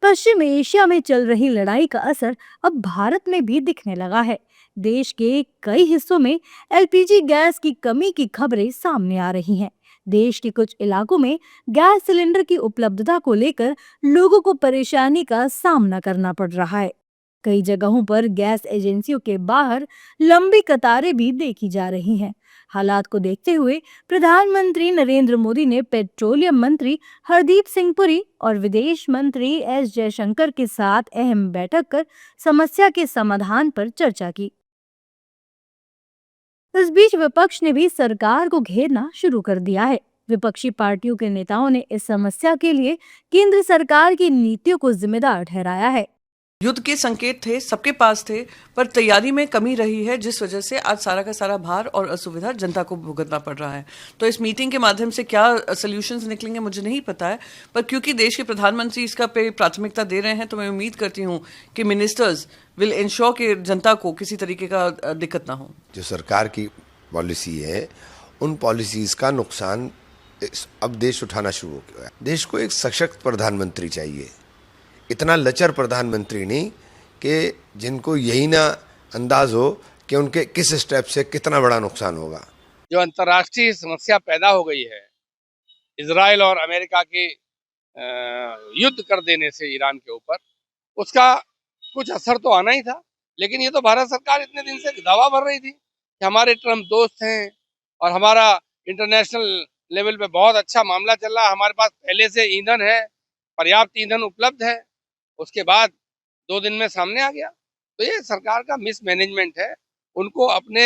पश्चिम Asia में चल रही लड़ाई का असर अब भारत में भी दिखने लगा है। देश के कई हिस्सों में एलपीजी गैस की कमी की खबरें सामने आ रही हैं। देश के कुछ इलाकों में गैस सिलेंडर की उपलब्धता को लेकर लोगों को परेशानी का सामना करना पड़ रहा है। कई जगहों पर गैस एजेंसियों के बाहर लंबी कतारें भी देखी जा रही हैं। हालात को देखते हुए प्रधानमंत्री नरेंद्र मोदी ने पेट्रोलियम मंत्री हरदीप सिंह पुरी और विदेश मंत्री एस जयशंकर के साथ अहम बैठक कर समस्या के समाधान पर चर्चा की। इस बीच विपक्ष ने भी सरकार को घेरना शुरू कर दिया है। विपक्षी पार्टियों के नेताओं ने इस समस्या के लिए केंद्र सरकार की नीतियों को जिम्मेदार ठहराया है। युद्ध के संकेत थे, सबके पास थे, पर तैयारी में कमी रही है, जिस वजह से आज सारा का सारा भार और असुविधा जनता को भुगतना पड़ रहा है। तो इस मीटिंग के माध्यम से क्या सॉल्यूशंस निकलेंगे मुझे नहीं पता है, पर क्योंकि देश के प्रधानमंत्री इसका पे प्राथमिकता दे रहे हैं, तो मैं उम्मीद करती हूँ कि मिनिस्टर्स विल इंश्योर कि जनता को किसी तरीके का दिक्कत ना हो। जो सरकार की पॉलिसी है, उन पॉलिसीज का नुकसान अब देश उठाना शुरू हो गया है। देश को एक सशक्त प्रधानमंत्री चाहिए, इतना लचर प्रधानमंत्री नहीं कि जिनको यही ना अंदाज हो कि उनके किस स्टेप से कितना बड़ा नुकसान होगा। जो अंतर्राष्ट्रीय समस्या पैदा हो गई है इजराइल और अमेरिका के युद्ध कर देने से ईरान के ऊपर, उसका कुछ असर तो आना ही था। लेकिन ये तो भारत सरकार इतने दिन से दावा भर रही थी कि हमारे ट्रम्प दोस्त हैं और हमारा इंटरनेशनल लेवल पे बहुत अच्छा मामला चल रहा है, हमारे पास पहले से ईंधन है, पर्याप्त ईंधन उपलब्ध है। उसके बाद 2 दिन में सामने आ गया। तो ये सरकार का मिसमैनेजमेंट है। उनको अपने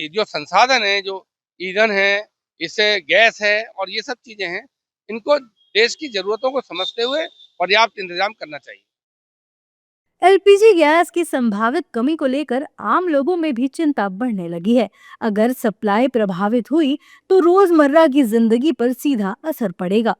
जो संसाधन है, जो ईंधन है, इससे गैस है और ये सब चीजें हैं, इनको देश की जरूरतों को समझते हुए पर्याप्त इंतजाम करना चाहिए। एलपीजी गैस की संभावित कमी को लेकर आम लोगों में भी चिंता बढ़ने लगी है। अगर सप्लाई प्रभावित हुई तो रोजमर्रा की जिंदगी पर सीधा असर पड़ेगा।